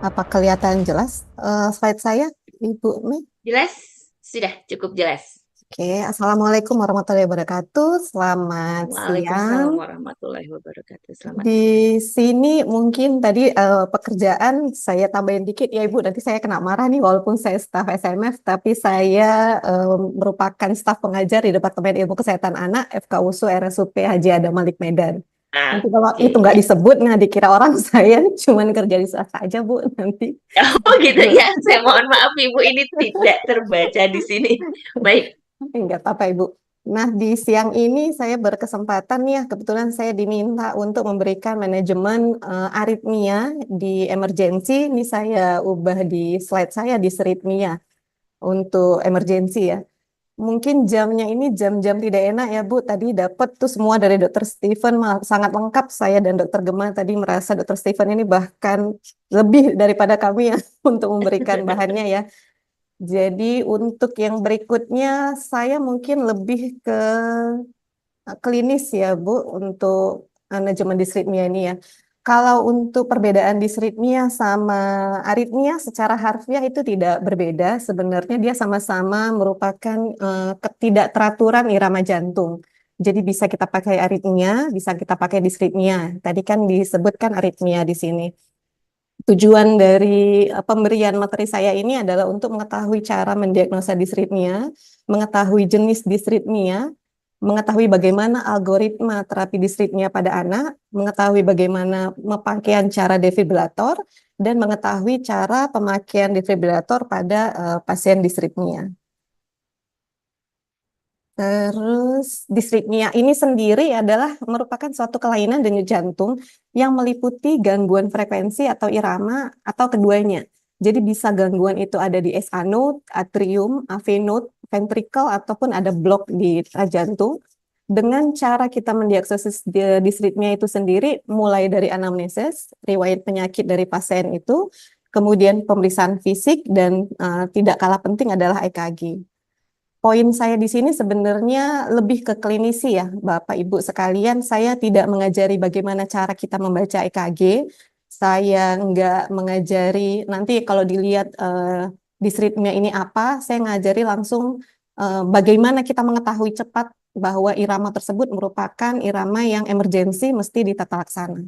Apa kelihatan jelas slide saya, Ibu Mi? Jelas? Sudah cukup jelas. Oke, Assalamualaikum warahmatullahi wabarakatuh. Selamat Waalaikumsalam siang. warahmatullahi wabarakatuh. Selamat Di siang. sini mungkin tadi pekerjaan saya tambahin dikit ya Ibu. Nanti saya kena marah nih walaupun saya staf SMF, tapi saya merupakan staf pengajar di Departemen Ilmu Kesehatan Anak FKUSU RSUP Haji Adam Malik Medan. Nanti kalau Oke, itu nggak ya. disebut, nah dikira orang saya cuman kerja di swasta aja Bu nanti. Oh gitu ya. Saya mohon maaf Ibu, ini tidak terbaca di sini. Baik. Enggak apa-apa, Ibu. Nah, di siang ini saya berkesempatan ya, kebetulan saya diminta untuk memberikan manajemen aritmia di emergensi. Ini saya ubah di slide saya di seritmia untuk emergensi ya. Mungkin jamnya ini jam-jam tidak enak ya, Bu. Tadi dapat tuh semua dari Dokter Steven, sangat lengkap. Saya dan Dokter Gemma tadi merasa Dokter Steven ini bahkan lebih daripada kami ya untuk memberikan bahannya ya. Jadi untuk yang berikutnya saya mungkin lebih ke klinis ya Bu untuk manajemen disritmia ini ya. Kalau untuk perbedaan disritmia sama aritmia secara harfiah itu tidak berbeda. Sebenarnya dia sama-sama merupakan ketidakteraturan irama jantung. Jadi bisa kita pakai aritmia, bisa kita pakai disritmia. Tadi kan disebutkan aritmia di sini. Tujuan dari pemberian materi saya ini adalah untuk mengetahui cara mendiagnosa disritmia, mengetahui jenis disritmia, mengetahui bagaimana algoritma terapi disritmia pada anak, mengetahui bagaimana pemakaian cara defibrilator, dan mengetahui cara pemakaian defibrilator pada pasien disritmia. Terus disritmia ini sendiri adalah merupakan suatu kelainan denyut jantung yang meliputi gangguan frekuensi atau irama atau keduanya. Jadi bisa gangguan itu ada di SA node, atrium, AV node, ventricle ataupun ada blok di jantung. Dengan cara kita mendiagnosis disritmia itu sendiri mulai dari anamnesis, riwayat penyakit dari pasien itu, kemudian pemeriksaan fisik dan tidak kalah penting adalah EKG. Poin saya di sini sebenarnya lebih ke klinisi ya, Bapak Ibu sekalian. Saya tidak mengajari bagaimana cara kita membaca EKG. Saya nggak mengajari nanti kalau dilihat disritmia ini apa, saya ngajari langsung bagaimana kita mengetahui cepat bahwa irama tersebut merupakan irama yang emergensi mesti ditata laksana.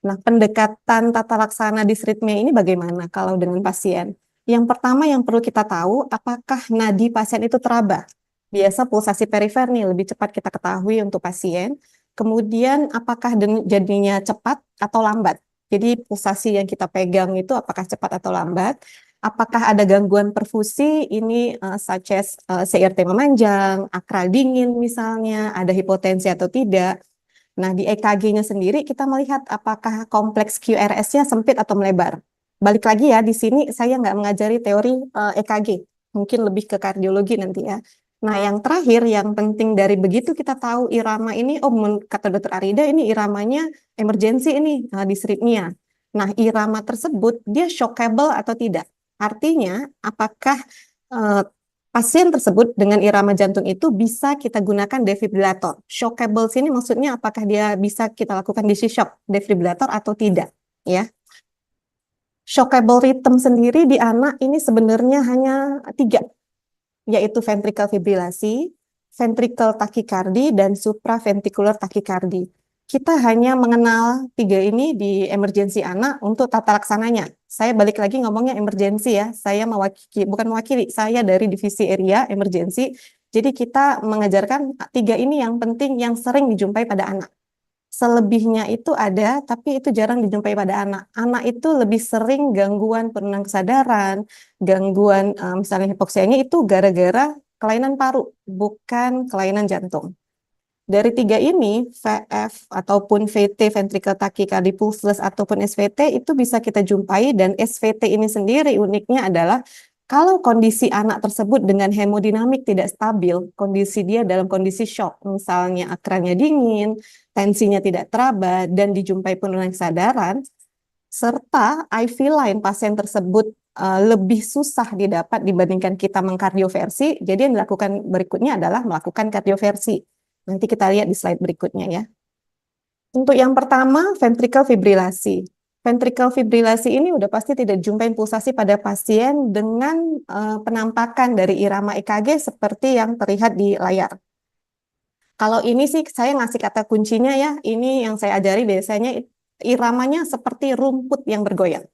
Nah, pendekatan tata laksana disritmia ini bagaimana kalau dengan pasien? Yang pertama yang perlu kita tahu, apakah nadi pasien itu teraba? Biasa pulsasi perifer nih lebih cepat kita ketahui untuk pasien. Kemudian apakah jadinya cepat atau lambat? Jadi pulsasi yang kita pegang itu apakah cepat atau lambat? Apakah ada gangguan perfusi? Ini such as CRT memanjang, akral dingin misalnya, ada hipotensi atau tidak? Nah, di EKG-nya sendiri kita melihat apakah kompleks QRS-nya sempit atau melebar. Balik lagi ya, di sini saya nggak mengajari teori EKG, mungkin lebih ke kardiologi nanti ya. Nah, yang terakhir, yang penting dari begitu kita tahu irama ini, oh kata dokter Arida ini iramanya emergensi ini, disritmia. Nah, irama tersebut dia shockable atau tidak? Artinya, apakah eh, pasien tersebut dengan irama jantung itu bisa kita gunakan defibrilator. Shockable sini maksudnya apakah dia bisa kita lakukan DC shock defibrilator atau tidak, ya. Shockable rhythm sendiri di anak ini sebenarnya hanya tiga, yaitu ventricle fibrilasi, ventricle takikardi, dan supraventricular takikardi. Kita hanya mengenal tiga ini di emergensi anak untuk tata laksananya. Saya balik lagi ngomongnya emergensi ya. Saya mewakili, bukan mewakili, saya dari divisi area emergensi. Jadi kita mengajarkan tiga ini yang penting, yang sering dijumpai pada anak. Selebihnya itu ada, tapi itu jarang dijumpai pada anak. Anak itu lebih sering gangguan penurunan kesadaran, gangguan misalnya hipoksianya itu gara-gara kelainan paru, bukan kelainan jantung. Dari tiga ini, VF ataupun VT, ventricle tachycardia pulseless ataupun SVT itu bisa kita jumpai dan SVT ini sendiri uniknya adalah kalau kondisi anak tersebut dengan hemodinamik tidak stabil, kondisi dia dalam kondisi shock, misalnya akranya dingin, tensinya tidak teraba, dan dijumpai penurunan kesadaran, serta IV line pasien tersebut lebih susah didapat dibandingkan kita mengkardioversi, jadi yang dilakukan berikutnya adalah melakukan kardioversi. Nanti kita lihat di slide berikutnya ya. Untuk yang pertama, ventricle fibrilasi. Ventricle fibrilasi ini udah pasti tidak jumpain pulsasi pada pasien dengan penampakan dari irama EKG seperti yang terlihat di layar. Kalau ini sih saya ngasih kata kuncinya ya, ini yang saya ajari biasanya iramanya seperti rumput yang bergoyang.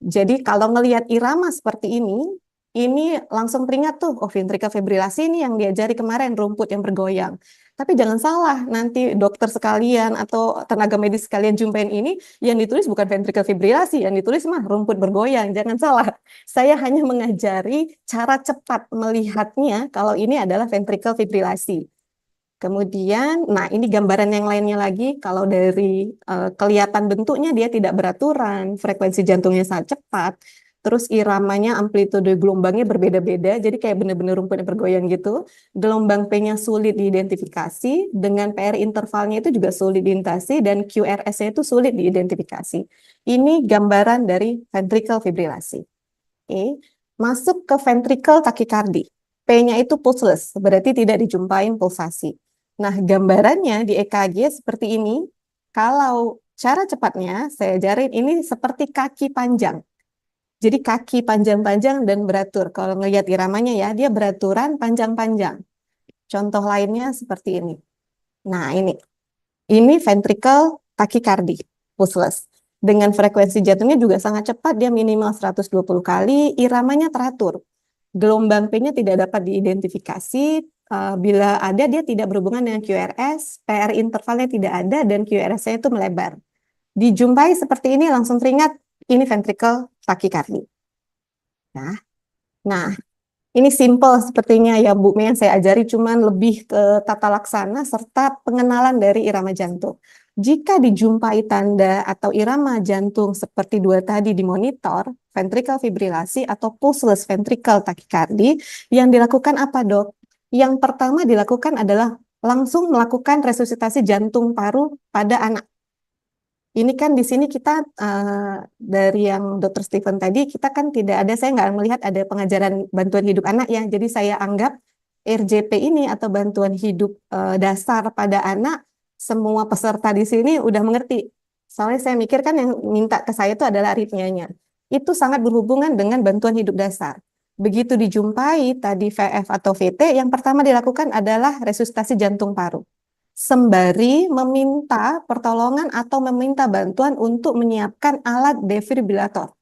Jadi kalau ngelihat irama seperti ini langsung teringat tuh, oh ventricle fibrilasi ini yang diajari kemarin, rumput yang bergoyang. Tapi jangan salah, nanti dokter sekalian atau tenaga medis sekalian jumpain ini, yang ditulis bukan ventricle fibrilasi, yang ditulis mah rumput bergoyang. Jangan salah, saya hanya mengajari cara cepat melihatnya kalau ini adalah ventricle fibrilasi. Kemudian, nah ini gambaran yang lainnya lagi, kalau dari kelihatan bentuknya dia tidak beraturan, frekuensi jantungnya sangat cepat, terus iramanya, amplitude gelombangnya berbeda-beda, jadi kayak benar-benar rumput yang bergoyang gitu. Gelombang P-nya sulit diidentifikasi, dengan PR intervalnya itu juga sulit diidentifikasi, dan QRS-nya itu sulit diidentifikasi. Ini gambaran dari ventricle fibrilasi. Oke. Masuk ke ventricle tachycardia. P-nya itu pulseless, berarti tidak dijumpain pulsasi. Nah, gambarannya di EKG seperti ini. Kalau cara cepatnya, saya ajarin ini seperti kaki panjang. Jadi kaki panjang-panjang dan beratur. Kalau ngelihat iramanya ya, dia beraturan panjang-panjang. Contoh lainnya seperti ini. Nah, ini ventricle tachycardia, pulseless. Dengan frekuensi jantungnya juga sangat cepat, dia minimal 120 kali, iramanya teratur. Gelombang P-nya tidak dapat diidentifikasi, bila ada dia tidak berhubungan dengan QRS, PR intervalnya tidak ada, dan QRS-nya itu melebar. Dijumpai seperti ini langsung teringat, ini ventricle tachycardia. Nah, ini simple sepertinya ya Bu Mei yang saya ajari, cuman lebih ke tata laksana serta pengenalan dari irama jantung. Jika dijumpai tanda atau irama jantung seperti dua tadi di monitor, ventricle fibrilasi atau pulseless ventricle tachycardia, yang dilakukan apa dok? Yang pertama dilakukan adalah langsung melakukan resusitasi jantung paru pada anak. Ini kan di sini kita dari yang Dr. Stephen tadi, kita kan tidak ada, saya nggak melihat ada pengajaran bantuan hidup anak ya. Jadi saya anggap RJP ini atau bantuan hidup dasar pada anak, semua peserta di sini udah mengerti. Soalnya saya mikir kan yang minta ke saya itu adalah aritmianya. Itu sangat berhubungan dengan bantuan hidup dasar. Begitu dijumpai tadi VF atau VT, yang pertama dilakukan adalah resusitasi jantung paru, sembari meminta pertolongan atau meminta bantuan untuk menyiapkan alat defibrilator.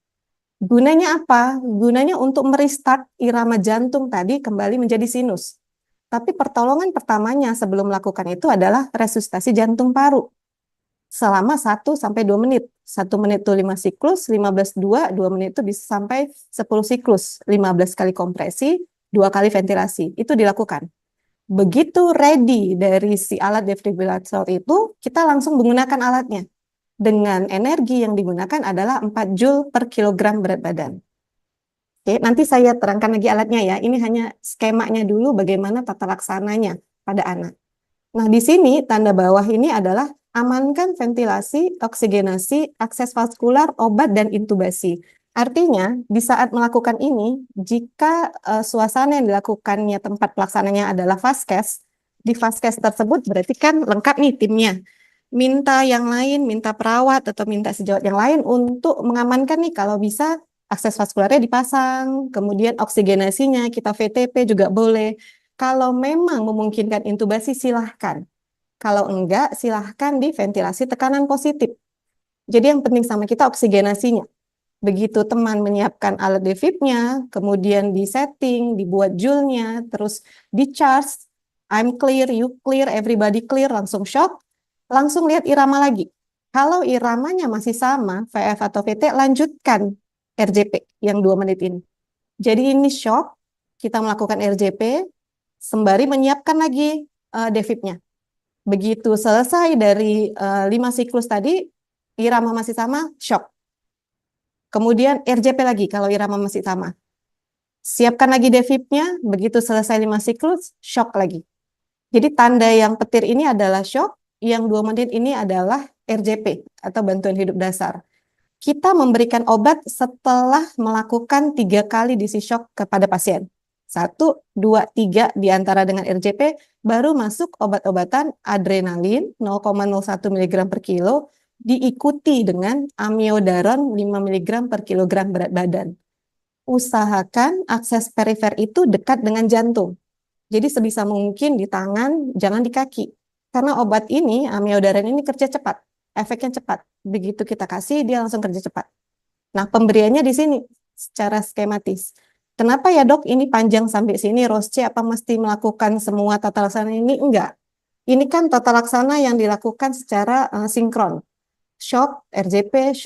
Gunanya apa? Gunanya untuk merestart irama jantung tadi kembali menjadi sinus. Tapi pertolongan pertamanya sebelum melakukan itu adalah resusitasi jantung paru. Selama 1-2 menit. 1 menit itu 5 siklus, 15 2 menit itu bisa sampai 10 siklus. 15 kali kompresi, 2 kali ventilasi. Itu dilakukan. Begitu ready dari si alat defibrilator itu, kita langsung menggunakan alatnya. Dengan energi yang digunakan adalah 4 Joule per kilogram berat badan. Oke, nanti saya terangkan lagi alatnya ya. Ini hanya skemanya dulu bagaimana tata laksananya pada anak. Nah, di sini tanda bawah ini adalah amankan ventilasi, oksigenasi, akses vaskular, obat, dan intubasi. Artinya, di saat melakukan ini, jika suasana yang dilakukannya tempat pelaksananya adalah vaskes, di vaskes tersebut berarti kan lengkap nih timnya. Minta yang lain, minta perawat atau minta sejawat yang lain untuk mengamankan nih kalau bisa akses vaskularnya dipasang, kemudian oksigenasinya kita VTP juga boleh. Kalau memang memungkinkan intubasi silahkan. Kalau enggak, silahkan di ventilasi tekanan positif. Jadi yang penting sama kita oksigenasinya. Begitu teman menyiapkan alat defibnya, kemudian di-setting, dibuat joule-nya, terus di-charge, I'm clear, you clear, everybody clear, langsung shock, langsung lihat irama lagi. Kalau iramanya masih sama, VF atau VT, lanjutkan RJP yang 2 menit ini. Jadi ini shock, kita melakukan RJP, sembari menyiapkan lagi defibnya. Begitu selesai dari 5 siklus tadi, irama masih sama, shock. Kemudian RJP lagi kalau irama masih sama. Siapkan lagi defibnya, begitu selesai 5 siklus, shock lagi. Jadi tanda yang petir ini adalah shock, yang 2 menit ini adalah RJP atau bantuan hidup dasar. Kita memberikan obat setelah melakukan 3 kali DC shock kepada pasien. 1, 2, 3 diantara dengan RJP, baru masuk obat-obatan adrenalin 0,01 mg per kilo, diikuti dengan amiodaron 5 mg per kilogram berat badan. Usahakan akses perifer itu dekat dengan jantung. Jadi sebisa mungkin di tangan, jangan di kaki. Karena obat ini, amiodaron ini kerja cepat, efeknya cepat. Begitu kita kasih, dia langsung kerja cepat. Nah, pemberiannya di sini secara skematis. Kenapa ya dok ini panjang sampai sini, Rosce, apa mesti melakukan semua tata laksana ini? Enggak. Ini kan tata laksana yang dilakukan secara sinkron. Shock, RJP,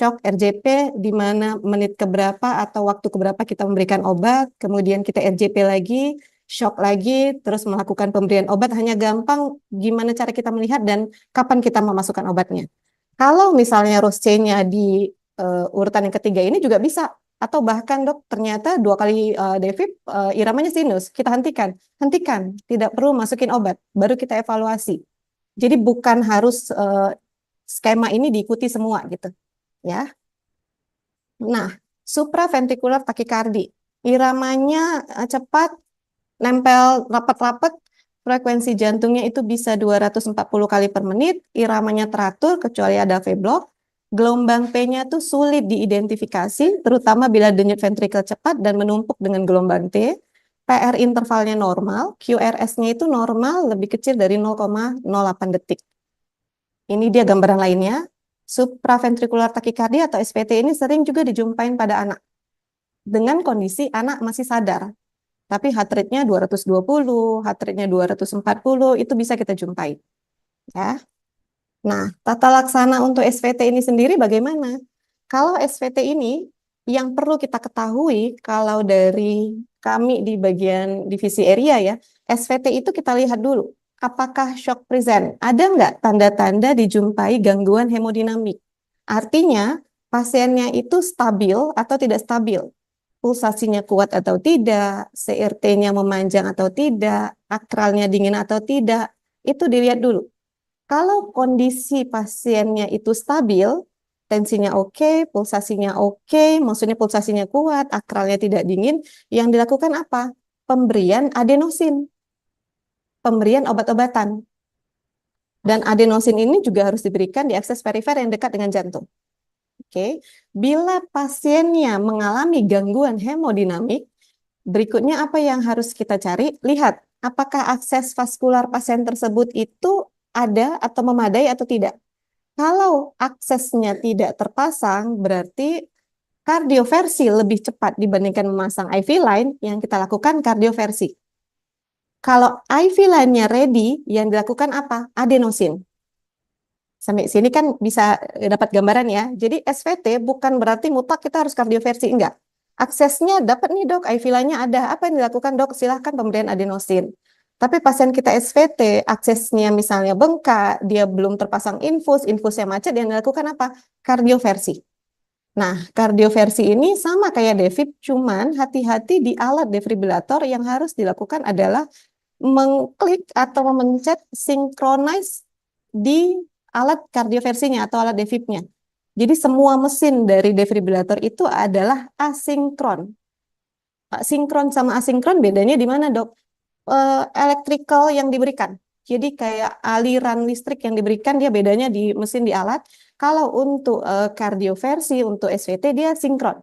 di mana menit keberapa atau waktu keberapa kita memberikan obat, kemudian kita RJP lagi, shock lagi, terus melakukan pemberian obat, hanya gampang gimana cara kita melihat dan kapan kita memasukkan obatnya. Kalau misalnya Rosce-nya di urutan yang ketiga ini juga bisa, atau bahkan dok ternyata 2 kali devip iramanya sinus, kita hentikan, tidak perlu masukin obat, baru kita evaluasi. Jadi bukan harus skema ini diikuti semua gitu ya. Nah, supraventrikular takikardi, iramanya cepat, nempel rapat-rapat, frekuensi jantungnya itu bisa 240 kali per menit, iramanya teratur kecuali ada V-block, gelombang P-nya tuh sulit diidentifikasi, terutama bila denyut ventrikel cepat dan menumpuk dengan gelombang T. PR intervalnya normal, QRS-nya itu normal lebih kecil dari 0,08 detik. Ini dia gambaran lainnya. Supraventrikular takikardia atau SVT ini sering juga dijumpain pada anak. Dengan kondisi anak masih sadar, tapi heart rate-nya 220, heart rate-nya 240, itu bisa kita jumpai. Ya. Nah, tata laksana untuk SVT ini sendiri bagaimana? Kalau SVT ini, yang perlu kita ketahui, kalau dari kami di bagian divisi area ya, SVT itu kita lihat dulu. Apakah shock present? Ada nggak tanda-tanda dijumpai gangguan hemodinamik? Artinya, pasiennya itu stabil atau tidak stabil. Pulsasinya kuat atau tidak, CRT-nya memanjang atau tidak, akralnya dingin atau tidak, itu dilihat dulu. Kalau kondisi pasiennya itu stabil, tensinya oke, pulsasinya oke, maksudnya pulsasinya kuat, akralnya tidak dingin, yang dilakukan apa? Pemberian adenosin, pemberian obat-obatan. Dan adenosin ini juga harus diberikan di akses perifer yang dekat dengan jantung. Oke, bila pasiennya mengalami gangguan hemodinamik, berikutnya apa yang harus kita cari? Lihat, apakah akses vaskular pasien tersebut itu ada atau memadai atau tidak. Kalau aksesnya tidak terpasang, berarti kardioversi lebih cepat dibandingkan memasang IV line, yang kita lakukan kardioversi. Kalau IV line-nya ready, yang dilakukan apa? Adenosin. Sampai sini kan bisa dapat gambaran ya. Jadi SVT bukan berarti mutlak kita harus kardioversi, enggak. Aksesnya dapat nih dok, IV line-nya ada. Apa yang dilakukan dok? Silahkan pemberian adenosin. Tapi pasien kita SVT, aksesnya misalnya bengkak, dia belum terpasang infusnya macet, yang dilakukan apa? Kardioversi. Nah, kardioversi ini sama kayak devib, cuman hati-hati di alat defibrilator yang harus dilakukan adalah mengklik atau memencet synchronize di alat kardioversinya atau alat devibnya. Jadi semua mesin dari defibrilator itu adalah asinkron. Sinkron sama asinkron bedanya di mana, dok? Electrical yang diberikan. Jadi kayak aliran listrik yang diberikan dia bedanya di mesin di alat. Kalau untuk kardioversi untuk SVT dia sinkron.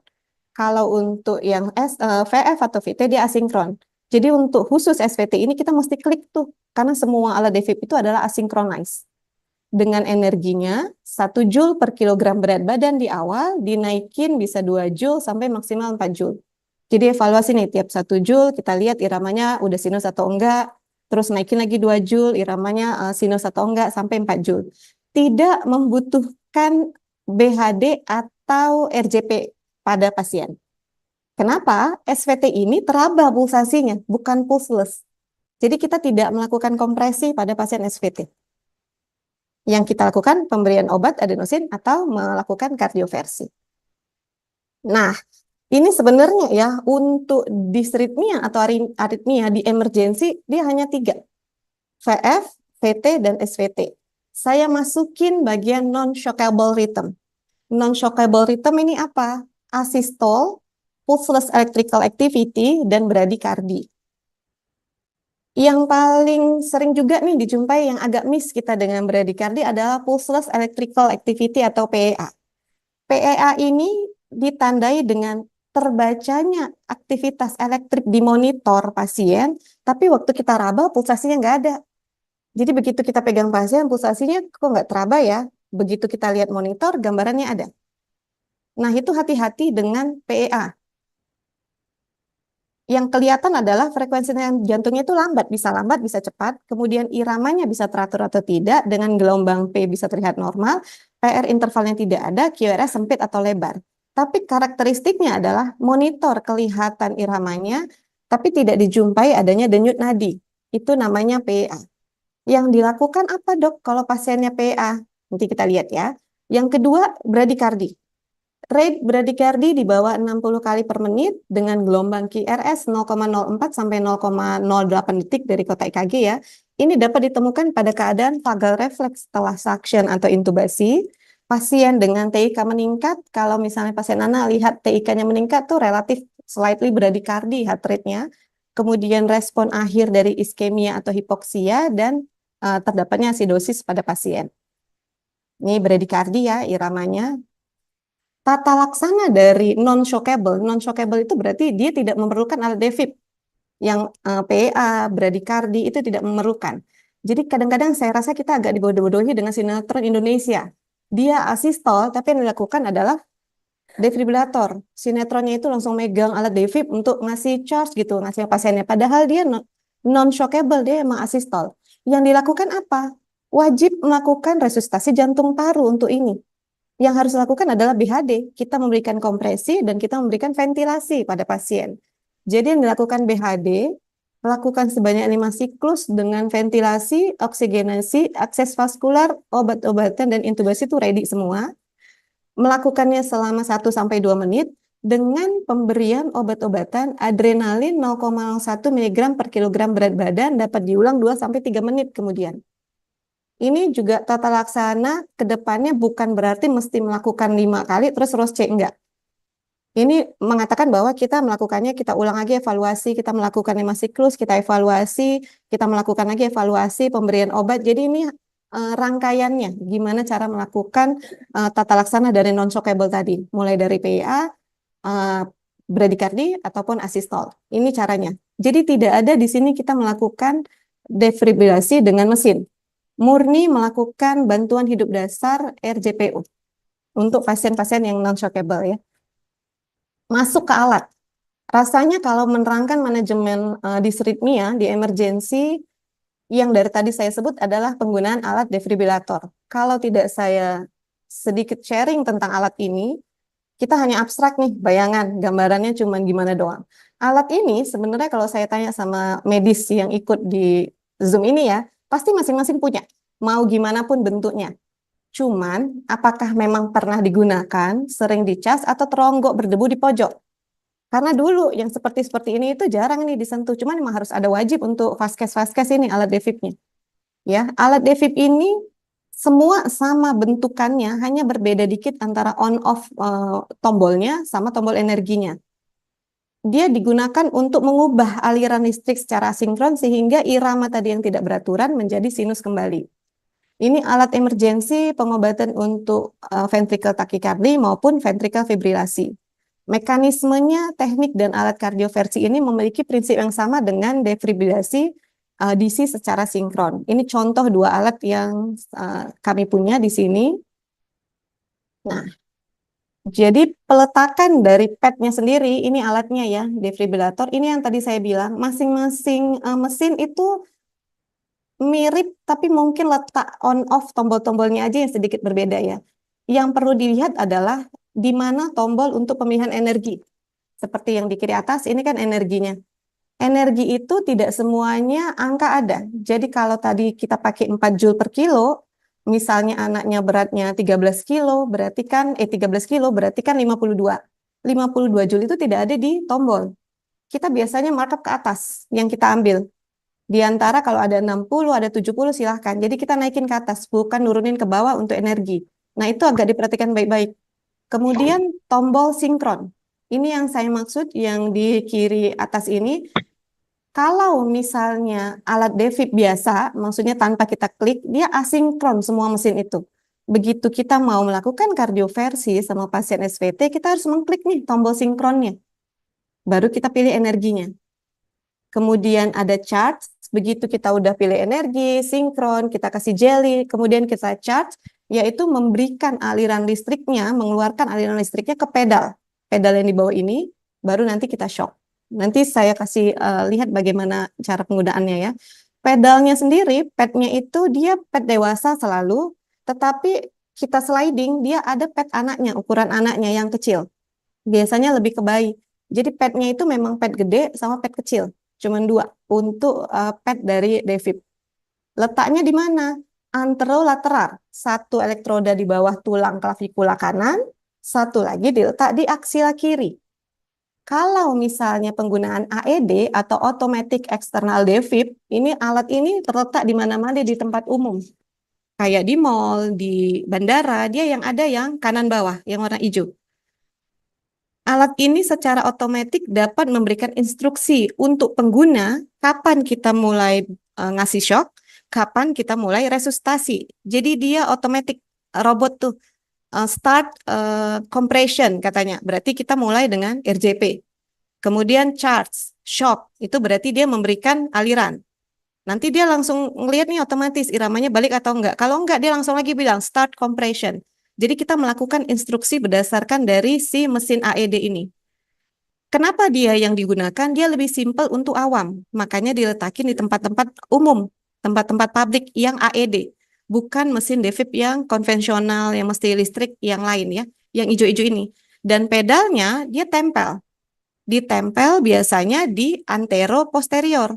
Kalau untuk yang VF atau VT dia asinkron. Jadi untuk khusus SVT ini kita mesti klik tuh karena semua alat devib itu adalah asynchronized. Dengan energinya 1 joule per kilogram berat badan di awal dinaikin bisa 2 joule sampai maksimal 4 joule. Jadi evaluasi nih tiap 1 joule kita lihat iramanya udah sinus atau enggak, terus naikin lagi 2 joule iramanya sinus atau enggak sampai 4 joule. Tidak membutuhkan BHD atau RJP pada pasien. Kenapa? SVT ini teraba pulsasinya, bukan pulseless. Jadi kita tidak melakukan kompresi pada pasien SVT. Yang kita lakukan pemberian obat adenosin atau melakukan kardioversi. Nah, ini sebenarnya ya untuk disritmia atau aritmia di emergensi dia hanya 3. VF, VT, dan SVT. Saya masukin bagian non-shockable rhythm. Non-shockable rhythm ini apa? Asystole, pulseless electrical activity, dan bradycardy. Yang paling sering juga nih dijumpai yang agak miss kita dengan bradikardi adalah pulseless electrical activity atau PEA. PEA ini ditandai dengan terbacanya aktivitas elektrik di monitor pasien, tapi waktu kita raba pulsasinya nggak ada. Jadi begitu kita pegang pasien, pulsasinya kok nggak teraba ya. Begitu kita lihat monitor, gambarannya ada. Nah, itu hati-hati dengan PEA. Yang kelihatan adalah frekuensi jantungnya itu lambat, bisa cepat, kemudian iramanya bisa teratur atau tidak, dengan gelombang P bisa terlihat normal, PR intervalnya tidak ada, QRS sempit atau lebar. Tapi karakteristiknya adalah monitor kelihatan iramanya, tapi tidak dijumpai adanya denyut nadi. Itu namanya PA. Yang dilakukan apa dok kalau pasiennya PA? Nanti kita lihat ya. Yang kedua, bradikardi. Rate bradikardi di bawah 60 kali per menit dengan gelombang QRS 0,04 sampai 0,08 detik dari kotak EKG ya. Ini dapat ditemukan pada keadaan vagal refleks setelah suction atau intubasi. Pasien dengan TIK meningkat, kalau misalnya pasien Nana lihat TIK-nya meningkat tuh relatif slightly bradikardi heart rate-nya. Kemudian respon akhir dari iskemia atau hipoksia dan terdapatnya asidosis pada pasien. Ini bradikardi ya iramanya. Tata laksana dari non-shockable itu berarti dia tidak memerlukan alat defib. Yang PA, bradikardi itu tidak memerlukan. Jadi kadang-kadang saya rasa kita agak dibodoh-bodohi dengan sinetron Indonesia. Dia asistol, tapi yang dilakukan adalah defibrilator. Sinetronnya itu langsung megang alat defib untuk ngasih charge gitu, ngasih pasiennya. Padahal dia non-shockable, dia emang asistol. Yang dilakukan apa? Wajib melakukan resusitasi jantung paru untuk ini. Yang harus dilakukan adalah BHD. Kita memberikan kompresi dan kita memberikan ventilasi pada pasien. Jadi yang dilakukan BHD, lakukan sebanyak 5 siklus dengan ventilasi, oksigenasi, akses vaskular, obat-obatan, dan intubasi itu ready semua. Melakukannya selama 1-2 menit dengan pemberian obat-obatan adrenalin 0,01 mg per kilogram berat badan dapat diulang 2-3 menit kemudian. Ini juga tata laksana ke depannya bukan berarti mesti melakukan 5 kali terus cek, enggak. Ini mengatakan bahwa kita melakukannya, kita ulang lagi evaluasi, kita melakukan 5 siklus, kita evaluasi, kita melakukan lagi evaluasi, pemberian obat. Jadi ini rangkaiannya, gimana cara melakukan tata laksana dari non-shockable tadi, mulai dari PA, bradikardi, ataupun asistol. Ini caranya. Jadi tidak ada di sini kita melakukan defibrilasi dengan mesin. Murni melakukan bantuan hidup dasar RJPU untuk pasien-pasien yang non-shockable ya. Masuk ke alat. Rasanya kalau menerangkan manajemen disritmia di emergency yang dari tadi saya sebut adalah penggunaan alat defibrilator. Kalau tidak saya sedikit sharing tentang alat ini, kita hanya abstrak nih, bayangan, gambarannya cuma gimana doang. Alat ini sebenarnya kalau saya tanya sama medis yang ikut di Zoom ini ya, pasti masing-masing punya, mau gimana pun bentuknya. Cuman, apakah memang pernah digunakan, sering dicas, atau teronggok berdebu di pojok? Karena dulu yang seperti ini itu jarang nih disentuh, cuman memang harus ada wajib untuk vaskes ini alat defibnya. Ya, alat defib ini semua sama bentukannya, hanya berbeda dikit antara on-off tombolnya sama tombol energinya. Dia digunakan untuk mengubah aliran listrik secara sinkron sehingga irama tadi yang tidak beraturan menjadi sinus kembali. Ini alat emergensi pengobatan untuk ventricle takikardi maupun ventricle fibrilasi. Mekanismenya, teknik, dan alat kardioversi ini memiliki prinsip yang sama dengan defibrilasi DC secara sinkron. Ini contoh 2 alat yang kami punya di sini. Nah, jadi peletakan dari pad-nya sendiri, ini alatnya ya, defibrilator. Ini yang tadi saya bilang, masing-masing mesin itu mirip, tapi mungkin letak on-off tombol-tombolnya aja yang sedikit berbeda ya. Yang perlu dilihat adalah di mana tombol untuk pemilihan energi. Seperti yang di kiri atas, ini kan energinya. Energi itu tidak semuanya angka ada. Jadi kalau tadi kita pakai 4 Joule per kilo, misalnya anaknya beratnya 13 kilo, berarti kan 13 kilo berarti kan 52. 52 Joule itu tidak ada di tombol. Kita biasanya markup ke atas yang kita ambil. Di antara kalau ada 60, ada 70 silahkan. Jadi kita naikin ke atas, bukan nurunin ke bawah untuk energi. Nah itu agak diperhatikan baik-baik. Kemudian tombol sinkron. Ini yang saya maksud yang di kiri atas ini. Kalau misalnya alat devip biasa, maksudnya tanpa kita klik, dia asinkron semua mesin itu. Begitu kita mau melakukan kardioversi sama pasien SVT, kita harus mengklik nih tombol sinkronnya. Baru kita pilih energinya. Kemudian ada charge, begitu kita udah pilih energi, sinkron, kita kasih jelly, kemudian kita charge, yaitu memberikan aliran listriknya, mengeluarkan aliran listriknya ke pedal. Pedal yang di bawah ini, baru nanti kita shock. Nanti saya kasih lihat bagaimana cara penggunaannya ya. Pedalnya sendiri, padnya itu dia pad dewasa selalu, tetapi kita sliding, dia ada pad anaknya, ukuran anaknya yang kecil. Biasanya lebih ke bayi. Jadi padnya itu memang pad gede sama pad kecil. Cuman dua untuk pad dari devip. Letaknya di mana? Anterolateral. Satu elektroda di bawah tulang klavikula kanan, satu lagi diletak di aksila kiri. Kalau misalnya penggunaan AED atau Automatic External Devip, ini alat ini terletak di mana-mana di tempat umum. Kayak di mall, di bandara, dia yang ada yang kanan bawah, yang warna hijau. Alat ini secara otomatis dapat memberikan instruksi untuk pengguna kapan kita mulai ngasih shock, kapan kita mulai resusitasi. Jadi dia otomatis robot tuh start compression katanya. Berarti kita mulai dengan RJP. Kemudian charge, shock, itu berarti dia memberikan aliran. Nanti dia langsung ngelihat nih otomatis iramanya balik atau enggak. Kalau enggak dia langsung lagi bilang start compression. Jadi kita melakukan instruksi berdasarkan dari si mesin AED ini. Kenapa dia yang digunakan? Dia lebih simpel untuk awam. Makanya diletakin di tempat-tempat umum, tempat-tempat publik yang AED. Bukan mesin devip yang konvensional, yang mesti listrik, yang lain ya. Yang hijau-hijau ini. Dan pedalnya dia tempel. Ditempel biasanya di antero posterior.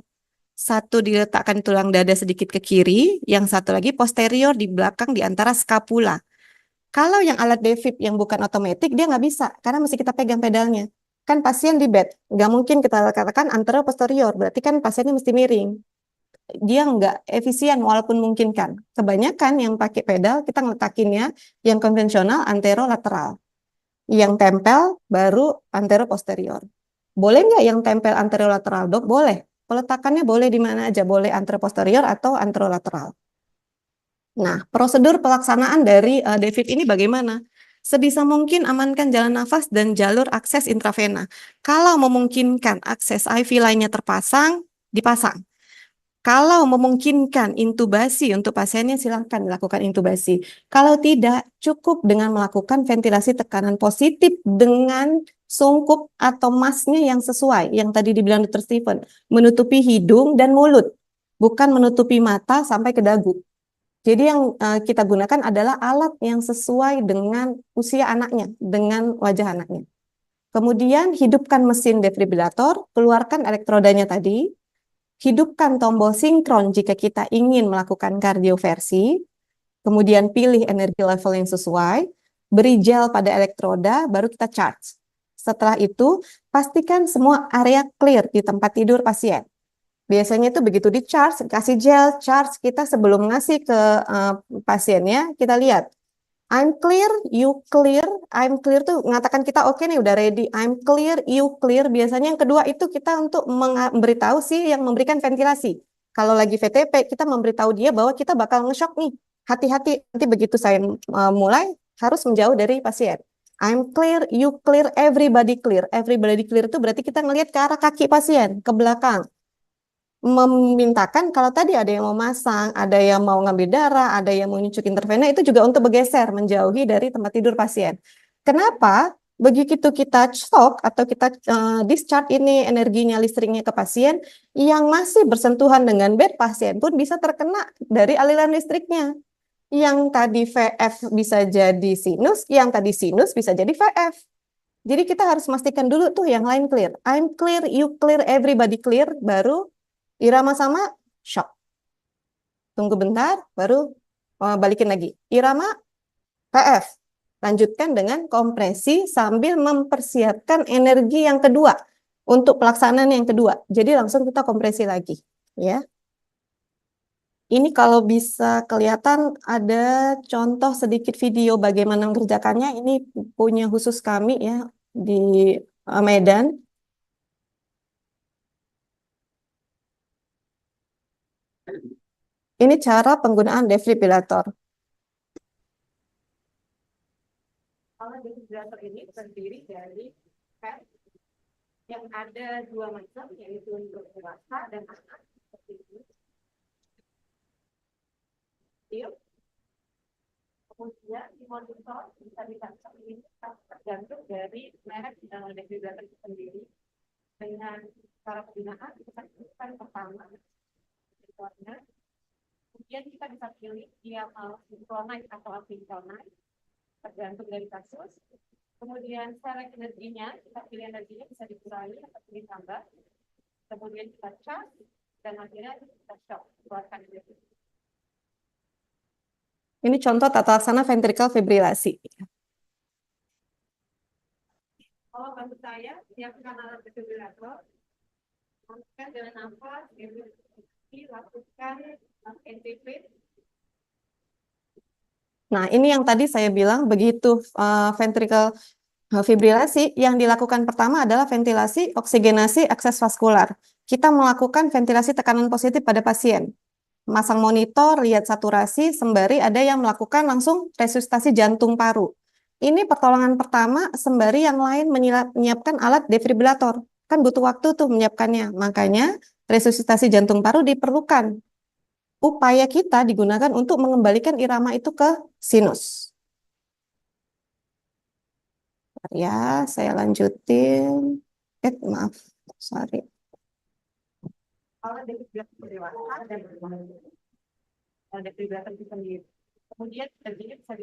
Satu diletakkan tulang dada sedikit ke kiri, yang satu lagi posterior di belakang di antara skapula. Kalau yang alat devip yang bukan otomatis, dia nggak bisa, karena mesti kita pegang pedalnya. Kan pasien di bed, nggak mungkin kita katakan antero posterior, berarti kan pasiennya mesti miring. Dia nggak efisien walaupun mungkin kan. Kebanyakan yang pakai pedal, kita ngeletakinnya yang konvensional antero lateral. Yang tempel baru antero posterior. Boleh nggak yang tempel anterolateral, dok? Boleh. Peletakannya boleh di mana aja, boleh anteroposterior atau anterolateral. Nah, prosedur pelaksanaan dari devip ini bagaimana? Sebisa mungkin amankan jalan nafas dan jalur akses intravena. Kalau memungkinkan akses IV lainnya terpasang, dipasang. Kalau memungkinkan intubasi untuk pasiennya, silahkan dilakukan intubasi. Kalau tidak, cukup dengan melakukan ventilasi tekanan positif dengan sungkup atau masknya yang sesuai. Yang tadi dibilang Dr. Stephen, menutupi hidung dan mulut, bukan menutupi mata sampai ke dagu. Jadi yang kita gunakan adalah alat yang sesuai dengan usia anaknya, dengan wajah anaknya. Kemudian hidupkan mesin defibrilator, keluarkan elektrodanya tadi, hidupkan tombol sinkron jika kita ingin melakukan kardioversi, kemudian pilih energi level yang sesuai, beri gel pada elektroda, baru kita charge. Setelah itu, pastikan semua area clear di tempat tidur pasien. Biasanya itu begitu di charge, kasih gel, charge kita sebelum ngasih ke pasiennya, kita lihat. I'm clear, you clear. I'm clear tuh mengatakan kita oke nih udah ready. I'm clear, you clear. Biasanya yang kedua itu kita untuk memberitahu sih yang memberikan ventilasi. Kalau lagi VTP kita memberitahu dia bahwa kita bakal nge-shock nih. Hati-hati nanti begitu saya mulai harus menjauh dari pasien. I'm clear, you clear, everybody clear. Everybody clear itu berarti kita ngelihat ke arah kaki pasien, ke belakang memintakan kalau tadi ada yang mau masang, ada yang mau ngambil darah, ada yang mau nyucuk intervena, itu juga untuk bergeser, menjauhi dari tempat tidur pasien. Kenapa? Begitu kita shock atau kita discharge ini energinya listriknya ke pasien, yang masih bersentuhan dengan bed pasien pun bisa terkena dari aliran listriknya. Yang tadi VF bisa jadi sinus, yang tadi sinus bisa jadi VF. Jadi kita harus memastikan dulu tuh yang lain clear. I'm clear, you clear, everybody clear, baru irama sama shock. Tunggu bentar, baru balikin lagi. Irama PF. Lanjutkan dengan kompresi sambil mempersiapkan energi yang kedua untuk pelaksanaan yang kedua. Jadi langsung kita kompresi lagi, ya. Ini kalau bisa kelihatan ada contoh sedikit video bagaimana mengerjakannya. Ini punya khusus kami ya di Medan. Ini cara penggunaan defibrillator. Kalau defibrillator ini terdiri dari yang ada dua macam, yaitu untuk dewasa dan anak. Seperti ini. Kemudian di monitor bisa dibaca ini tergantung dari merek defibrillator itu sendiri. Dengan cara penggunaan kita lakukan pertama monitornya. Kemudian kita bisa pilih dia mau synchronize atau asynchronous, tergantung dari kasus. Kemudian select energinya, kita pilih energinya bisa dikurangi atau ditambah. Kemudian kita charge dan akhirnya kita shock, keluarkan energi. Ini contoh tata laksana ventricle fibrilasi. Kalau bantu saya, siapkan alat defibrillator, lakukan dengan nafas, lakukan NTP. Nah, ini yang tadi saya bilang, begitu ventricle fibrilasi, yang dilakukan pertama adalah ventilasi, oksigenasi, akses vaskular. Kita melakukan ventilasi tekanan positif pada pasien. Masang monitor, lihat saturasi, sembari ada yang melakukan langsung resusitasi jantung paru. Ini pertolongan pertama, sembari yang lain menyiapkan alat defibrillator. Kan butuh waktu tuh menyiapkannya. Makanya resusitasi jantung paru diperlukan. Upaya kita digunakan untuk mengembalikan irama itu ke sinus. Ya, saya lanjutin. Maaf, sorry. Kalau defibrillator dewasa dan defibrillator itu sendiri. Kemudian energinya bisa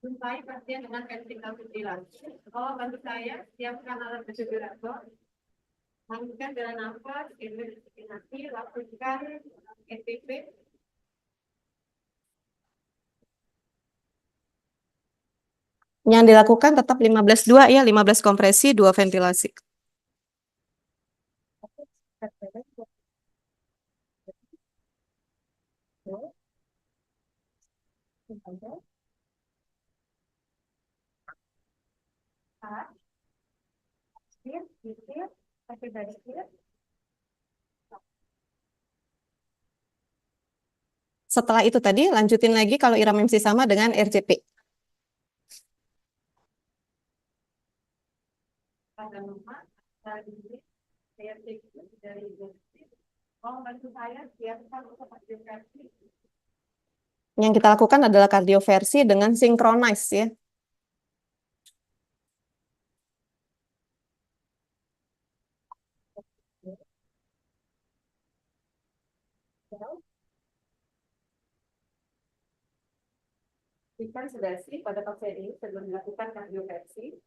jumpai pasien dengan ventricle fibrilasi. Kalau bantu saya, siapkan alat defibrillator. Lanjutkan dengan nafas, inspirasi, lakukan NTP. Yang dilakukan tetap 15-2 ya, 15 kompresi, 2 ventilasi. Setelah itu tadi lanjutin lagi kalau irama MC sama dengan RCP. Yang kita lakukan adalah kardioversi dengan synchronize ya. Berikan sedasi pada pasien ini sebelum dilakukan kardioversi.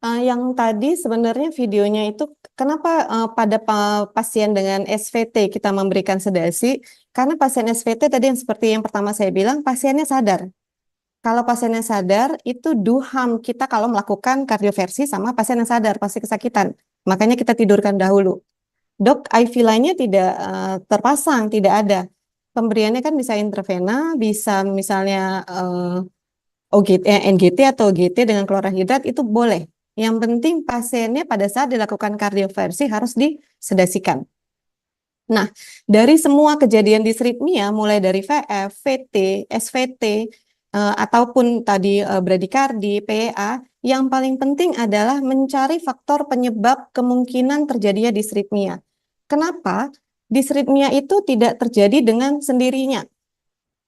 Yang tadi sebenarnya videonya itu kenapa pada pasien dengan SVT kita memberikan sedasi? Karena pasien SVT tadi yang seperti yang pertama saya bilang, pasiennya sadar. Kalau pasiennya sadar, itu duham kita kalau melakukan kardioversi sama pasien yang sadar, pasti kesakitan. Makanya kita tidurkan dahulu. Dok, IV lainnya tidak terpasang, tidak ada. Pemberiannya kan bisa intravena, bisa misalnya NGT atau OGT dengan klorohidrat, itu boleh. Yang penting pasiennya pada saat dilakukan kardioversi harus disedasikan. Nah, dari semua kejadian disritmia, mulai dari VF, VT, SVT, ataupun tadi bradikardi, PEA, yang paling penting adalah mencari faktor penyebab kemungkinan terjadinya disritmia. Kenapa? Disritmia itu tidak terjadi dengan sendirinya.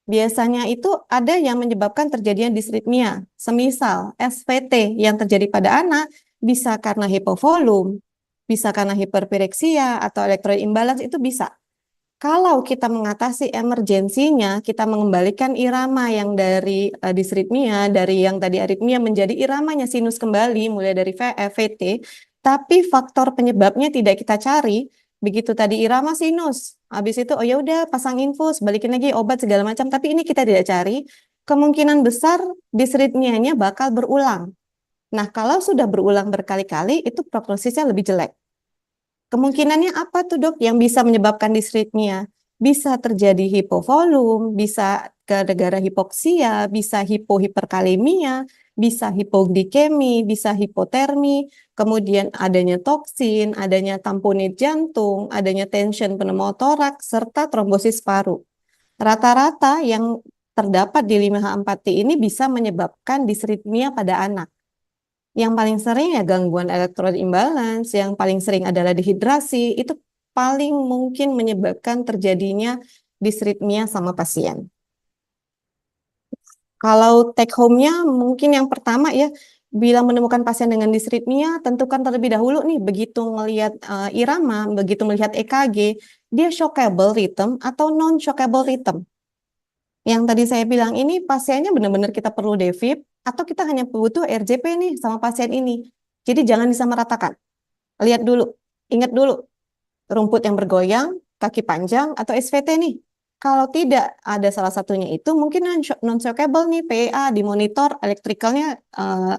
Biasanya itu ada yang menyebabkan terjadinya disritmia. Semisal SVT yang terjadi pada anak bisa karena hipovolum, bisa karena hiperpireksia atau elektrolit imbalance, itu bisa. Kalau kita mengatasi emergensinya, kita mengembalikan irama yang dari disritmia, dari yang tadi aritmia menjadi iramanya sinus kembali, mulai dari VF, VT, tapi faktor penyebabnya tidak kita cari. Begitu tadi irama sinus, habis itu oh ya udah pasang infus, balikin lagi obat segala macam, tapi ini kita tidak cari, kemungkinan besar disritmianya bakal berulang. Nah, kalau sudah berulang berkali-kali, itu prognosisnya lebih jelek. Kemungkinannya apa tuh dok yang bisa menyebabkan disritmia? Bisa terjadi hipovolum, bisa gara-gara hipoksia, bisa hipohiperkalemia, bisa hipoglikemi, bisa hipotermi, kemudian adanya toksin, adanya tamponade jantung, adanya tension pneumotoraks, serta trombosis paru. Rata-rata yang terdapat di 5H4T ini bisa menyebabkan disritmia pada anak. Yang paling sering ya gangguan elektrolit imbalance, yang paling sering adalah dehidrasi, itu paling mungkin menyebabkan terjadinya disritmia sama pasien. Kalau take home-nya mungkin yang pertama ya, bila menemukan pasien dengan disritmia, tentukan terlebih dahulu nih, begitu melihat irama, begitu melihat EKG, dia shockable rhythm atau non-shockable rhythm. Yang tadi saya bilang ini pasiennya benar-benar kita perlu defib atau kita hanya butuh RJP nih sama pasien ini. Jadi jangan disamaratakan. Lihat dulu, ingat dulu rumput yang bergoyang, kaki panjang atau SVT nih. Kalau tidak ada salah satunya itu mungkin non-shockable nih PA di monitor elektrikalnya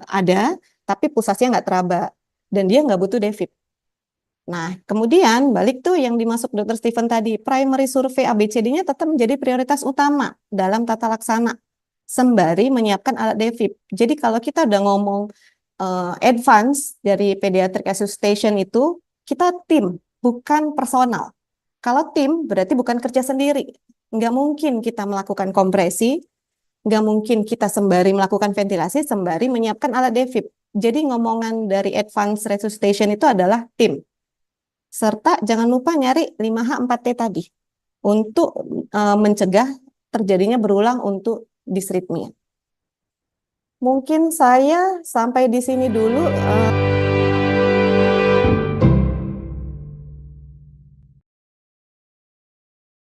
ada tapi pulsasinya nggak teraba dan dia nggak butuh defib. Nah, kemudian balik tuh yang dimasuk Dr. Steven tadi, primary survei ABCD-nya tetap menjadi prioritas utama dalam tata laksana, sembari menyiapkan alat defib. Jadi kalau kita udah ngomong advance dari pediatric resuscitation itu, kita tim, bukan personal. Kalau tim berarti bukan kerja sendiri. Nggak mungkin kita melakukan kompresi, nggak mungkin kita sembari melakukan ventilasi, sembari menyiapkan alat defib. Jadi ngomongan dari advance resuscitation itu adalah tim. Serta jangan lupa nyari 5H4T tadi untuk mencegah terjadinya berulang untuk disritmia. Mungkin saya sampai di sini dulu.